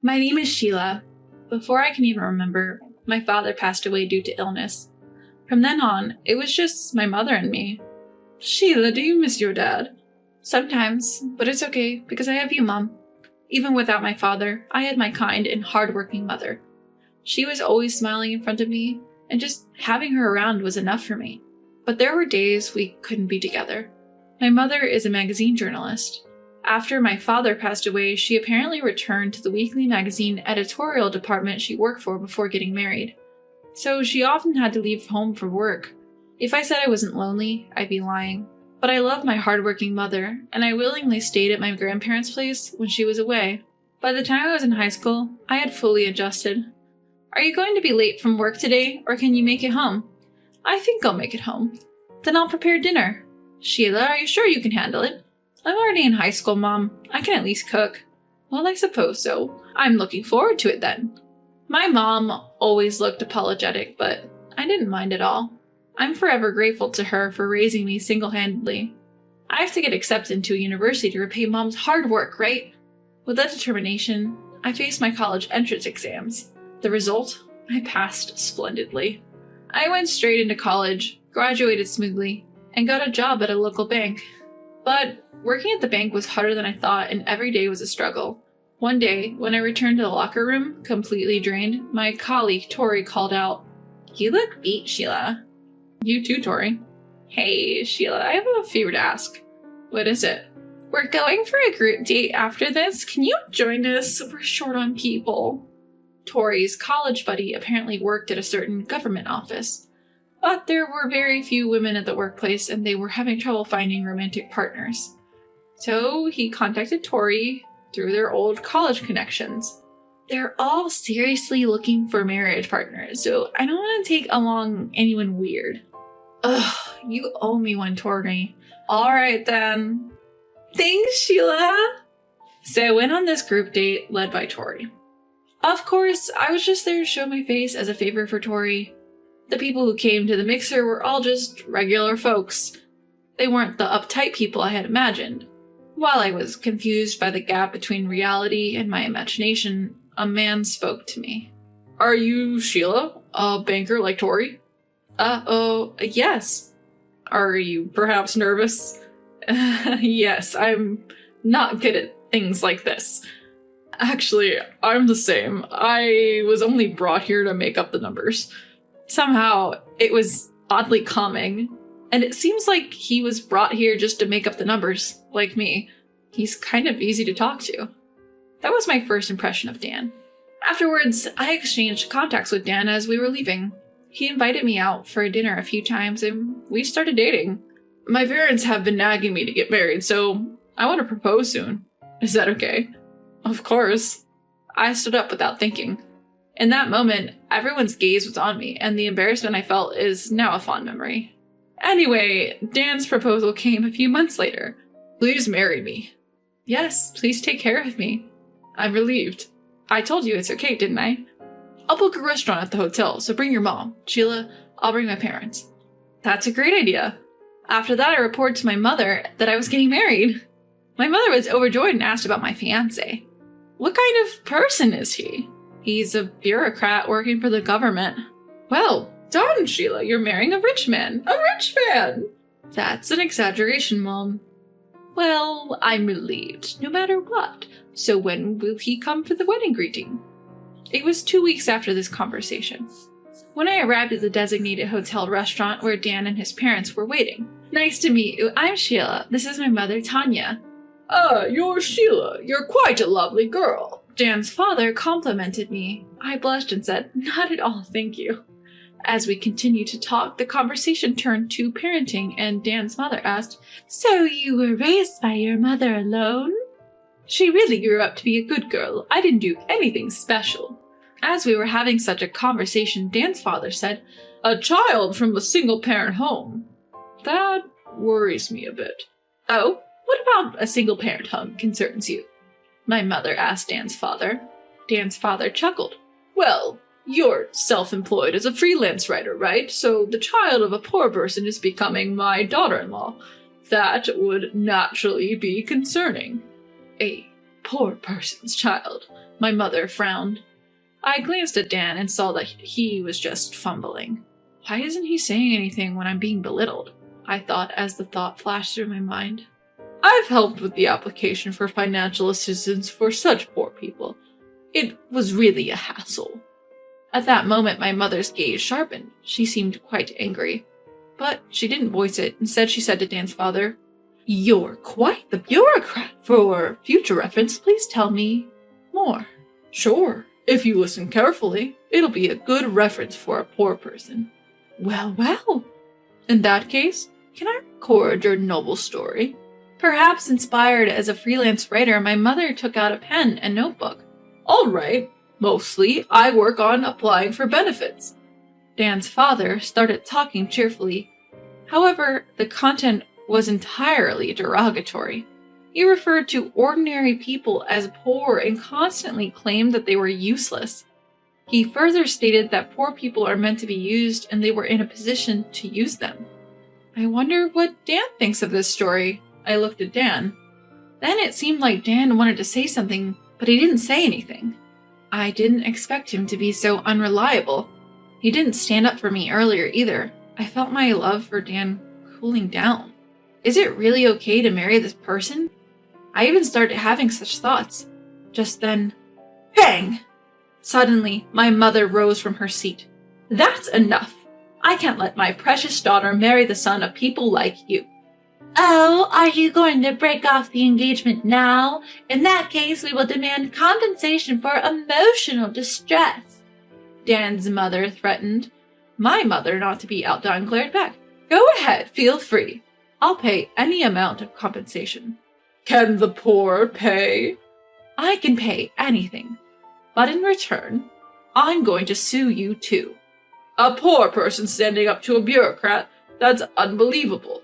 My name is Sheila. Before I can even remember, my father passed away due to illness. From then on, it was just my mother and me. Sheila, do you miss your dad? Sometimes, but it's okay because I have you, Mom. Even without my father, I had my kind and hardworking mother. She was always smiling in front of me, and just having her around was enough for me. But there were days we couldn't be together. My mother is a magazine journalist. After my father passed away, she apparently returned to the weekly magazine editorial department she worked for before getting married. So she often had to leave home for work. If I said I wasn't lonely, I'd be lying. But I love my hardworking mother, and I willingly stayed at my grandparents' place when she was away. By the time I was in high school, I had fully adjusted. Are you going to be late from work today, or can you make it home? I think I'll make it home. Then I'll prepare dinner. Sheila, are you sure you can handle it? I'm already in high school, Mom. I can at least cook. Well, I suppose so. I'm looking forward to it then. My mom always looked apologetic, but I didn't mind at all. I'm forever grateful to her for raising me single-handedly. I have to get accepted into a university to repay Mom's hard work, right? With that determination, I faced my college entrance exams. The result? I passed splendidly. I went straight into college, graduated smoothly, and got a job at a local bank. But working at the bank was harder than I thought, and every day was a struggle. One day, when I returned to the locker room, completely drained, my colleague Tori called out, "You look beat, Sheila." You too, Tori. Hey, Sheila, I have a favor to ask. What is it? We're going for a group date after this. Can you join us? We're short on people. Tori's college buddy apparently worked at a certain government office. But there were very few women at the workplace, and they were having trouble finding romantic partners. So he contacted Tori through their old college connections. They're all seriously looking for marriage partners, so I don't want to take along anyone weird. Ugh, you owe me one, Tori. Alright then. Thanks, Sheila. So I went on this group date led by Tori. Of course, I was just there to show my face as a favor for Tori. The people who came to the mixer were all just regular folks. They weren't the uptight people I had imagined. While I was confused by the gap between reality and my imagination, a man spoke to me. Are you Sheila? A banker like Tori? Yes. Are you perhaps nervous? Yes, I'm not good at things like this. Actually, I'm the same. I was only brought here to make up the numbers. Somehow, it was oddly calming, and it seems like he was brought here just to make up the numbers, like me. He's kind of easy to talk to. That was my first impression of Dan. Afterwards, I exchanged contacts with Dan as we were leaving. He invited me out for dinner a few times, and we started dating. My parents have been nagging me to get married, so I want to propose soon. Is that okay? Of course. I stood up without thinking. In that moment, everyone's gaze was on me, and the embarrassment I felt is now a fond memory. Anyway, Dan's proposal came a few months later. Please marry me. Yes, please take care of me. I'm relieved. I told you it's okay, didn't I? I'll book a restaurant at the hotel, so bring your mom. Sheila, I'll bring my parents. That's a great idea. After that, I reported to my mother that I was getting married. My mother was overjoyed and asked about my fiancé. What kind of person is he? He's a bureaucrat working for the government. Well done, Sheila. You're marrying a rich man. A rich man! That's an exaggeration, Mom. Well, I'm relieved, no matter what. So when will he come for the wedding greeting? It was 2 weeks after this conversation. When I arrived at the designated hotel restaurant where Dan and his parents were waiting. Nice to meet you. I'm Sheila. This is my mother, Tanya. You're Sheila. You're quite a lovely girl. Dan's father complimented me. I blushed and said, not at all, thank you. As we continued to talk, the conversation turned to parenting, and Dan's mother asked, So you were raised by your mother alone? She really grew up to be a good girl. I didn't do anything special. As we were having such a conversation, Dan's father said, A child from a single-parent home. That worries me a bit. Oh, what about a single-parent home concerns you? My mother asked Dan's father. Dan's father chuckled. Well, you're self-employed as a freelance writer, right? So the child of a poor person is becoming my daughter-in-law. That would naturally be concerning. A poor person's child, my mother frowned. I glanced at Dan and saw that he was just fumbling. Why isn't he saying anything when I'm being belittled? I thought as the thought flashed through my mind. I've helped with the application for financial assistance for such poor people. It was really a hassle. At that moment, my mother's gaze sharpened. She seemed quite angry. But she didn't voice it. Instead, she said to Dan's father, "You're quite the bureaucrat. For future reference, please tell me more." "Sure. If you listen carefully, it'll be a good reference for a poor person." Well, well. In that case, can I record your noble story? Perhaps inspired as a freelance writer, my mother took out a pen and notebook. All right. Mostly, I work on applying for benefits. Dan's father started talking cheerfully. However, the content was entirely derogatory. He referred to ordinary people as poor and constantly claimed that they were useless. He further stated that poor people are meant to be used and they were in a position to use them. I wonder what Dan thinks of this story. I looked at Dan. Then it seemed like Dan wanted to say something, but he didn't say anything. I didn't expect him to be so unreliable. He didn't stand up for me earlier either. I felt my love for Dan cooling down. Is it really okay to marry this person? I even started having such thoughts. Just then, bang! Suddenly, my mother rose from her seat. That's enough. I can't let my precious daughter marry the son of people like you. Oh, are you going to break off the engagement now? In that case, we will demand compensation for emotional distress. Dan's mother threatened. My mother not to be outdone glared back. Go ahead, feel free. I'll pay any amount of compensation. Can the poor pay? I can pay anything. But in return, I'm going to sue you too. A poor person standing up to a bureaucrat? That's unbelievable.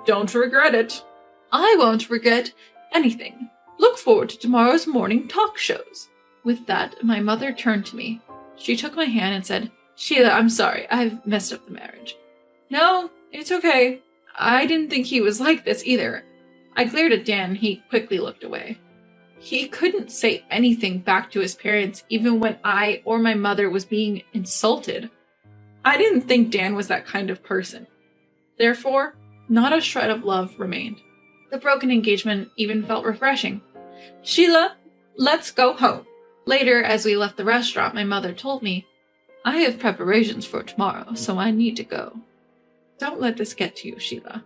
Don't regret it. I won't regret anything. Look forward to tomorrow's morning talk shows. With that, my mother turned to me. She took my hand and said, Sheila, I'm sorry. I've messed up the marriage. No, it's okay. I didn't think he was like this either. I glared at Dan and he quickly looked away. He couldn't say anything back to his parents even when I or my mother was being insulted. I didn't think Dan was that kind of person. Therefore, not a shred of love remained. The broken engagement even felt refreshing. Sheila, let's go home. Later, as we left the restaurant, my mother told me, I have preparations for tomorrow, so I need to go. Don't let this get to you, Sheila.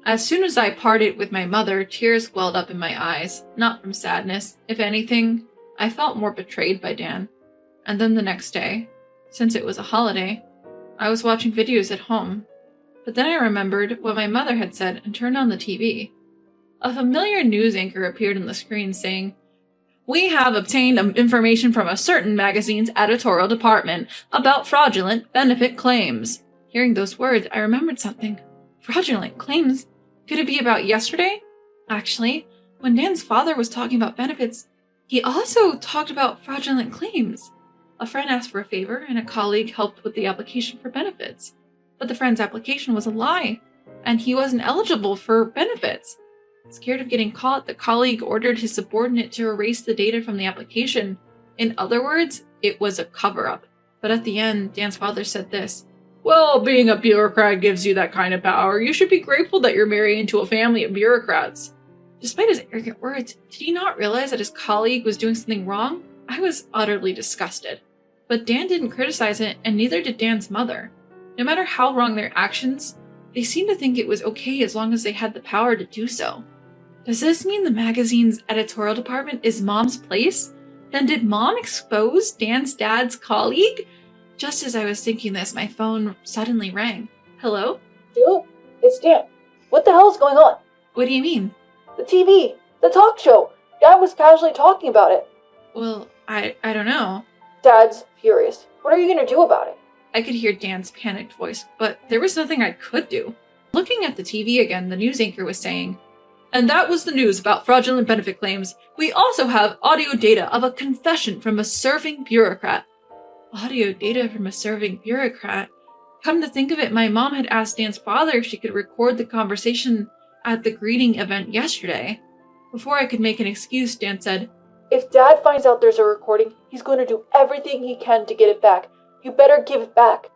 As soon as I parted with my mother, tears welled up in my eyes, not from sadness. If anything, I felt more betrayed by Dan. And then the next day, since it was a holiday, I was watching videos at home. But then I remembered what my mother had said and turned on the TV. A familiar news anchor appeared on the screen saying, We have obtained information from a certain magazine's editorial department about fraudulent benefit claims. Hearing those words, I remembered something. Fraudulent claims? Could it be about yesterday? Actually, when Dan's father was talking about benefits, he also talked about fraudulent claims. A friend asked for a favor, and a colleague helped with the application for benefits. But the friend's application was a lie, and he wasn't eligible for benefits. Scared of getting caught, the colleague ordered his subordinate to erase the data from the application. In other words, it was a cover-up. But at the end, Dan's father said this, Well, being a bureaucrat gives you that kind of power. You should be grateful that you're marrying into a family of bureaucrats. Despite his arrogant words, did he not realize that his colleague was doing something wrong? I was utterly disgusted. But Dan didn't criticize it, and neither did Dan's mother. No matter how wrong their actions, they seemed to think it was okay as long as they had the power to do so. Does this mean the magazine's editorial department is Mom's place? Then did Mom expose Dan's dad's colleague? Just as I was thinking this, my phone suddenly rang. Hello? Dude, it's Dan. What the hell's going on? What do you mean? The TV, the talk show. Dad was casually talking about it. Well, I don't know. Dad's furious. What are you gonna do about it? I could hear Dan's panicked voice, but there was nothing I could do. Looking at the TV again, the news anchor was saying, And that was the news about fraudulent benefit claims. We also have audio data of a confession from a serving bureaucrat. Audio data from a serving bureaucrat? Come to think of it, my mom had asked Dan's father if she could record the conversation at the greeting event yesterday. Before I could make an excuse, Dan said, "If Dad finds out there's a recording, he's going to do everything he can to get it back. You better give it back."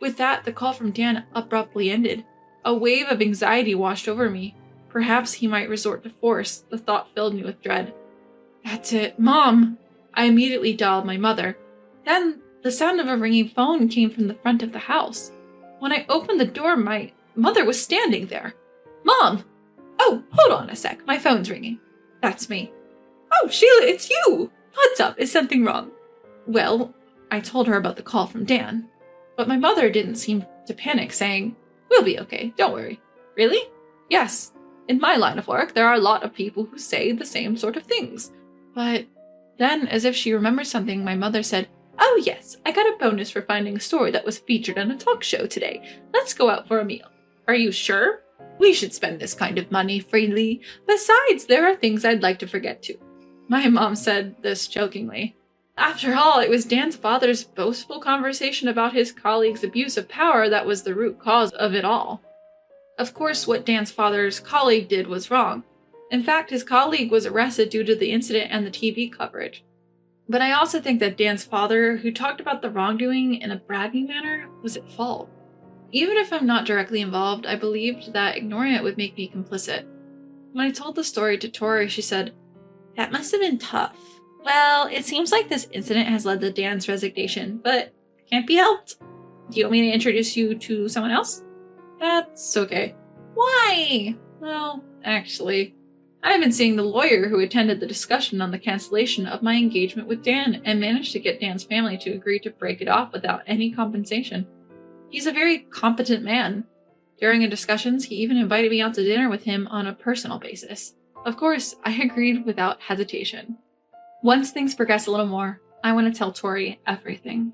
With that, the call from Dan abruptly ended. A wave of anxiety washed over me. Perhaps he might resort to force. The thought filled me with dread. That's it, Mom! I immediately dialed my mother. Then the sound of a ringing phone came from the front of the house. When I opened the door, my mother was standing there. Mom! Oh, hold on a sec. My phone's ringing. That's me. Oh, Sheila, it's you! What's up? Is something wrong? Well, I told her about the call from Dan. But my mother didn't seem to panic, saying, "We'll be okay, don't worry." Really? Yes. In my line of work, there are a lot of people who say the same sort of things. But then, as if she remembered something, my mother said, "Oh yes, I got a bonus for finding a story that was featured on a talk show today. Let's go out for a meal." Are you sure? We should spend this kind of money freely. Besides, there are things I'd like to forget too. My mom said this jokingly. After all, it was Dan's father's boastful conversation about his colleague's abuse of power that was the root cause of it all. Of course, what Dan's father's colleague did was wrong. In fact, his colleague was arrested due to the incident and the TV coverage. But I also think that Dan's father, who talked about the wrongdoing in a bragging manner, was at fault. Even if I'm not directly involved, I believed that ignoring it would make me complicit. When I told the story to Tori, she said, "That must have been tough. Well, it seems like this incident has led to Dan's resignation, but can't be helped. Do you want me to introduce you to someone else?" That's okay. Why? Well, actually, I've been seeing the lawyer who attended the discussion on the cancellation of my engagement with Dan and managed to get Dan's family to agree to break it off without any compensation. He's a very competent man. During our discussions, he even invited me out to dinner with him on a personal basis. Of course, I agreed without hesitation. Once things progress a little more, I want to tell Tori everything.